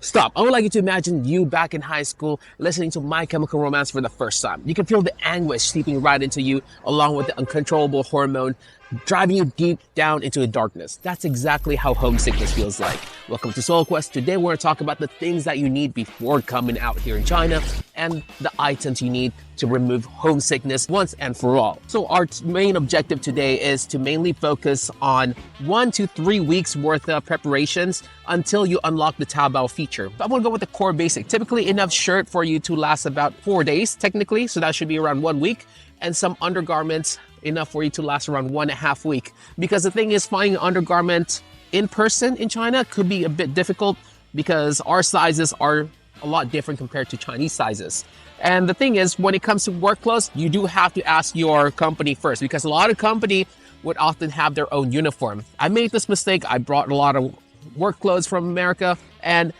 Stop. I would like you to imagine you back in high school listening to My Chemical Romance for the first time. You can feel the anguish seeping right into you along with the uncontrollable hormone driving you deep down into the darkness. That's exactly how homesickness feels like. Welcome to Soul Quest. Today we're going to talk about the things that you need before coming out here in China and the items you need to remove homesickness once and for all. So our main objective today is to mainly focus on 1 to 3 weeks worth of preparations until you unlock the Taobao feature. But I'm going to go with the core basic. Typically enough shirt for you to last about 4 days technically, so that should be around 1 week, and some undergarments enough for you to last around 1.5 weeks. Because the thing is, finding an undergarment in person in China could be a bit difficult because our sizes are a lot different compared to Chinese sizes. And the thing is, when it comes to work clothes, you do have to ask your company first, because a lot of company would often have their own uniform. I made this mistake. I brought a lot of work clothes from America, and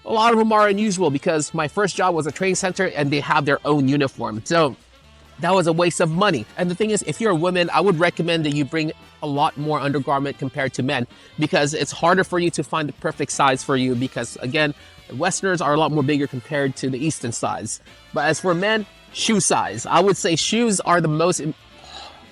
a lot of them are unusual because my first job was a training center and they have their own uniform. So that was a waste of money. And the thing is, if you're a woman, I would recommend that you bring a lot more undergarment compared to men, because it's harder for you to find the perfect size for you, because again, Westerners are a lot more bigger compared to the Eastern size. But as for men, shoe size. I would say shoes are the most,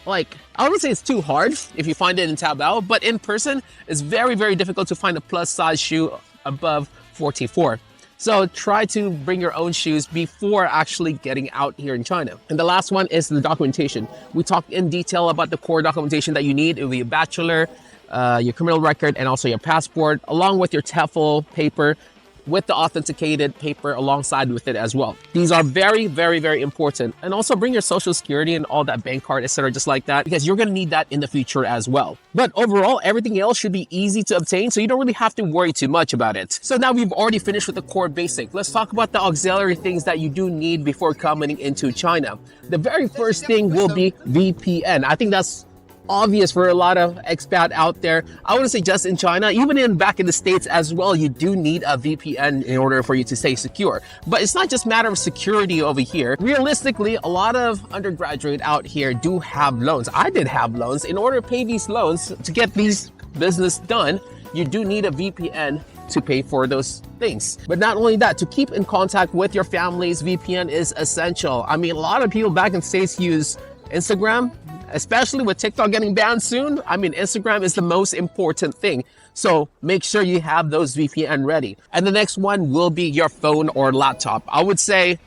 I wouldn't say it's too hard if you find it in Taobao, but in person, it's very, very difficult to find a plus size shoe above 44. So try to bring your own shoes before actually getting out here in China. And the last one is the documentation. We talked in detail about the core documentation that you need. It will be a bachelor, your criminal record, and also your passport, along with your TOEFL paper, with the authenticated paper alongside with it as well. These are very, very, very important. And also bring your social security and all that, bank card, etc., just like that, because you're gonna need that in the future as well. But overall, everything else should be easy to obtain, so you don't really have to worry too much about it. So now we've already finished with the core basic. Let's talk about the auxiliary things that you do need before coming into China. The very first thing will be VPN. I think that's obvious for a lot of expat out there. I wouldn't say just in China, even back in the States as well, you do need a VPN in order for you to stay secure. But it's not just a matter of security over here. Realistically, a lot of undergraduate out here do have loans. I did have loans. In order to pay these loans, to get these business done, you do need a VPN to pay for those things. But not only that, to keep in contact with your families, VPN is essential. I mean, a lot of people back in the States use Instagram, especially with TikTok getting banned soon. I mean, Instagram is the most important thing. So make sure you have those VPN ready. And the next one will be your phone or laptop. I would say,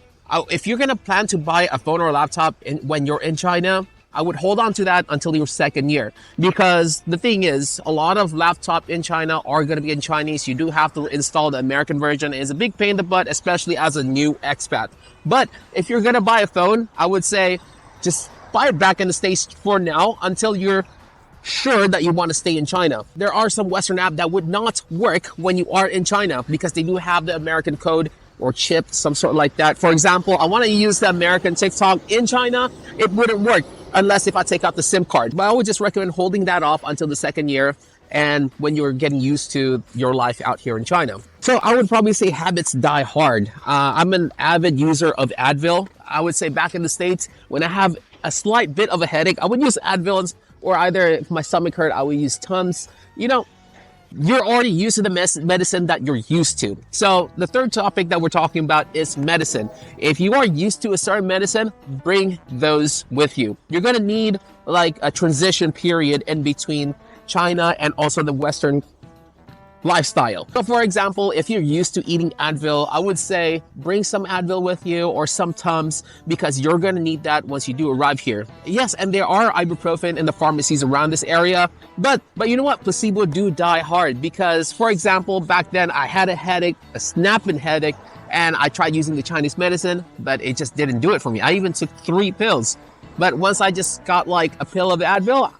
if you're gonna plan to buy a phone or a laptop when you're in China, I would hold on to that until your second year. Because the thing is, a lot of laptops in China are gonna be in Chinese. You do have to install the American version. It's a big pain in the butt, especially as a new expat. But if you're gonna buy a phone, I would say just buy it back in the States for now until you're sure that you want to stay in China. There are some Western apps that would not work when you are in China because they do have the American code or chip, some sort like that. For example, I want to use the American TikTok in China. It wouldn't work unless if I take out the SIM card. But I would just recommend holding that off until the second year and when you're getting used to your life out here in China. So I would probably say habits die hard. I'm an avid user of Advil. I would say back in the States, when I have a slight bit of a headache, I would use Advil, or either if my stomach hurt, I would use Tums. You know, you're already used to the medicine that you're used to. So the third topic that we're talking about is medicine. If you are used to a certain medicine, bring those with you. You're gonna need like a transition period in between China and also the Western lifestyle. So for example, if you're used to eating Advil, I would say bring some Advil with you or some Tums, because you're going to need that once you do arrive here. Yes, and there are ibuprofen in the pharmacies around this area, but you know what? Placebo do die hard, because for example, back then I had a headache, a snapping headache, and I tried using the Chinese medicine, but it just didn't do it for me. I even took 3 pills. But once I just got like a pill of Advil,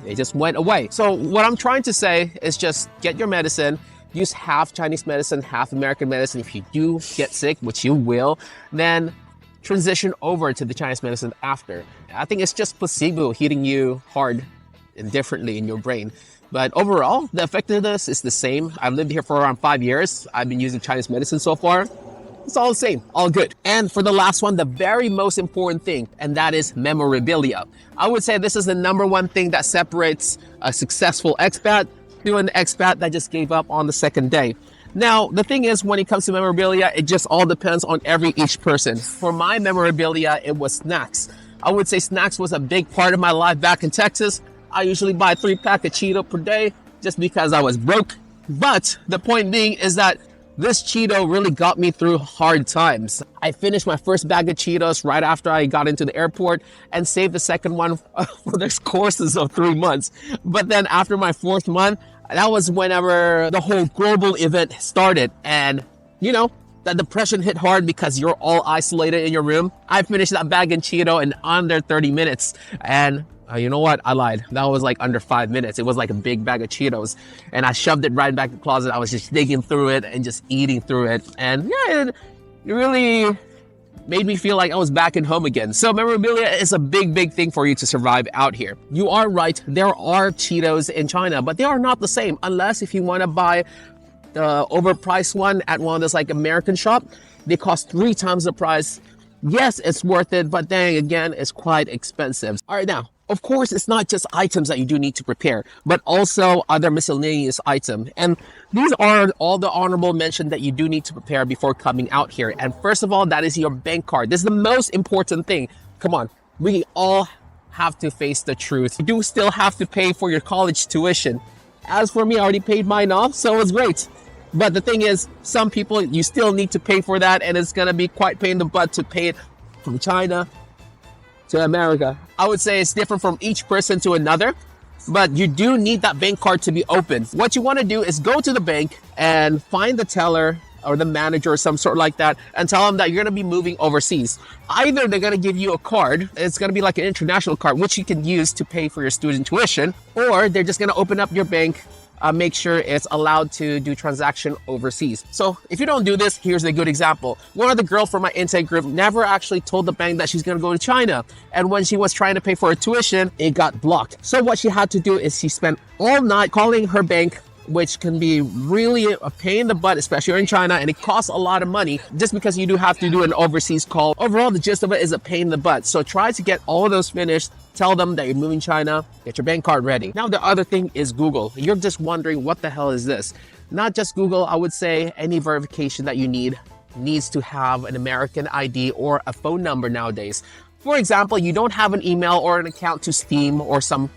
it just went away. So what I'm trying to say is just get your medicine, use half Chinese medicine, half American medicine. If you do get sick, which you will, then transition over to the Chinese medicine after. I think it's just placebo hitting you hard and differently in your brain. But overall, the effectiveness is the same. I've lived here for around 5 years. I've been using Chinese medicine so far. It's all the same, all good. And for the last one, the very most important thing, and that is memorabilia. I would say this is the #1 thing that separates a successful expat to an expat that just gave up on the second day. Now, the thing is, when it comes to memorabilia, it just all depends on each person. For my memorabilia, it was snacks. I would say snacks was a big part of my life back in Texas. I usually buy 3-pack of Cheetos per day just because I was broke. But the point being is that this Cheeto really got me through hard times. I finished my first bag of Cheetos right after I got into the airport and saved the second one for their courses of 3 months. But then after my 4th month, that was whenever the whole global event started. And, you know, that depression hit hard because you're all isolated in your room. I finished that bag of Cheeto in under 30 minutes. And you know what? I lied. That was like under 5 minutes. It was like a big bag of Cheetos. And I shoved it right back in the closet. I was just digging through it and just eating through it. And yeah, it really made me feel like I was back in home again. So memorabilia is a big thing for you to survive out here. You are right. There are Cheetos in China, but they are not the same unless if you want to buy the overpriced one at one of those like American shop. They cost 3 times the price. Yes, it's worth it, but then again, it's quite expensive. All right, now, of course, it's not just items that you do need to prepare, but also other miscellaneous items. And these are all the honorable mention that you do need to prepare before coming out here. And first of all, that is your bank card. This is the most important thing. Come on, we all have to face the truth. You do still have to pay for your college tuition. As for me, I already paid mine off, so it's great. But the thing is, some people, you still need to pay for that, and it's going to be quite pain in the butt to pay it from China to America. I would say it's different from each person to another, but you do need that bank card to be open. What you want to do is go to the bank and find the teller or the manager or some sort like that and tell them that you're going to be moving overseas. Either they're going to give you a card, it's going to be like an international card, which you can use to pay for your student tuition, or they're just going to open up your bank, make sure it's allowed to do transaction overseas. So if you don't do this, here's a good example. One of the girls from my intake group never actually told the bank that she's going to go to China. And when she was trying to pay for her tuition, it got blocked. So what she had to do is she spent all night calling her bank, which can be really a pain in the butt, especially in China, and it costs a lot of money just because you do have to do an overseas call. Overall, the gist of it is a pain in the butt. So try to get all of those finished. Tell them that you're moving China, get your bank card ready. Now, the other thing is Google. You're just wondering, what the hell is this? Not just Google, I would say any verification that you needs to have an American ID or a phone number nowadays. For example, you don't have an email or an account to Steam or some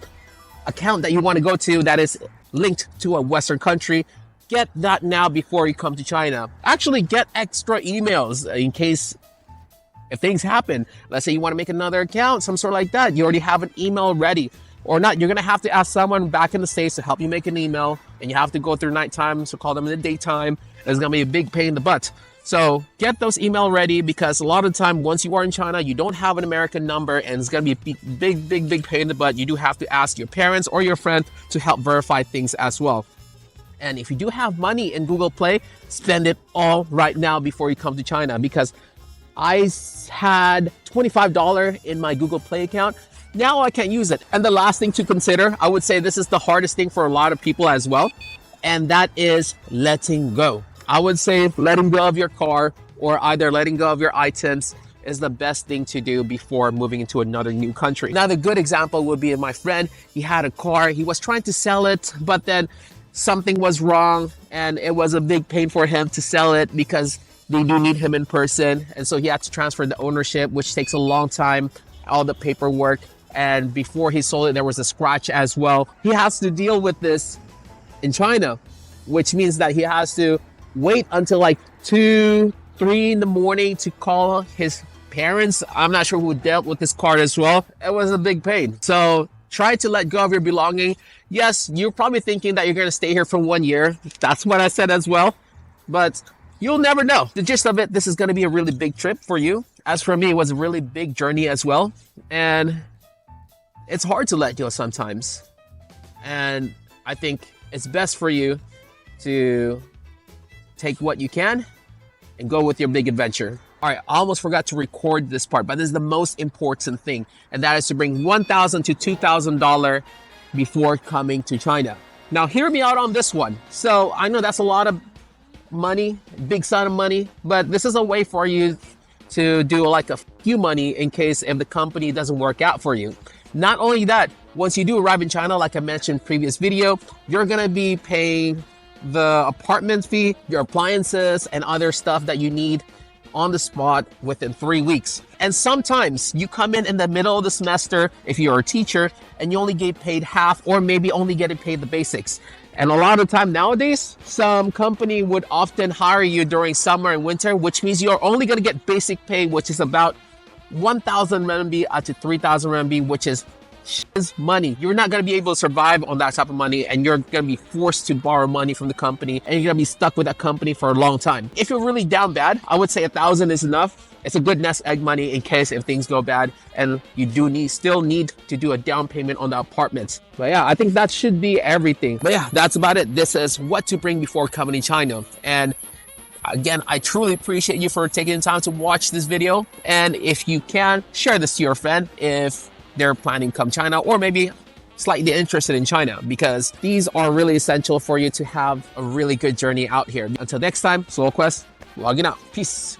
account that you want to go to that is linked to a Western country. Get that now before you come to China. Actually, get extra emails in case if things happen. Let's say you want to make another account, some sort like that. You already have an email ready. Or not, you're going to have to ask someone back in the States to help you make an email. And you have to go through nighttime, so call them in the daytime. It's going to be a big pain in the butt. So get those email ready, because a lot of the time, once you are in China, you don't have an American number, and it's going to be a big pain in the butt. You do have to ask your parents or your friend to help verify things as well. And if you do have money in Google Play, spend it all right now before you come to China, because I had $25 in my Google Play account. Now I can't use it. And the last thing to consider, I would say this is the hardest thing for a lot of people as well, and that is letting go. I would say letting go of your car or either letting go of your items is the best thing to do before moving into another new country. Now, the good example would be my friend. He had a car. He was trying to sell it, but then something was wrong, and it was a big pain for him to sell it because they do need him in person. And so he had to transfer the ownership, which takes a long time, all the paperwork. And before he sold it, there was a scratch as well. He has to deal with this in China, which means that he has to wait until like 2, 3 in the morning to call his parents. I'm not sure who dealt with this card as well. It was a big pain. So try to let go of your belonging. Yes, you're probably thinking that you're going to stay here for 1 year. That's what I said as well. But you'll never know. The gist of it, this is going to be a really big trip for you. As for me, it was a really big journey as well. And it's hard to let go sometimes. And I think it's best for you to take what you can and go with your big adventure. All right, I almost forgot to record this part, but this is the most important thing. And that is to bring $1,000 to $2,000 before coming to China. Now, hear me out on this one. So I know that's a lot of money, big sum of money, but this is a way for you to do like a few money in case if the company doesn't work out for you. Not only that, once you do arrive in China, like I mentioned in previous video, you're gonna be paying the apartment fee, your appliances, and other stuff that you need on the spot within 3 weeks. And sometimes you come in the middle of the semester, if you're a teacher, and you only get paid half or maybe only getting paid the basics. And a lot of time nowadays, some company would often hire you during summer and winter, which means you're only going to get basic pay, which is about 1,000 RMB up to 3,000 RMB, which is money. You're not going to be able to survive on that type of money, and you're going to be forced to borrow money from the company, and you're going to be stuck with that company for a long time. If you're really down bad, I would say 1,000 is enough. It's a good nest egg money in case if things go bad and you do still need to do a down payment on the apartments. But yeah, I think that should be everything. But yeah, that's about it. This is what to bring before coming to China. And again, I truly appreciate you for taking the time to watch this video. And if you can, share this to your friend if they're planning to come China or maybe slightly interested in China, because these are really essential for you to have a really good journey out here. Until next time, Soul Quest, logging out. Peace.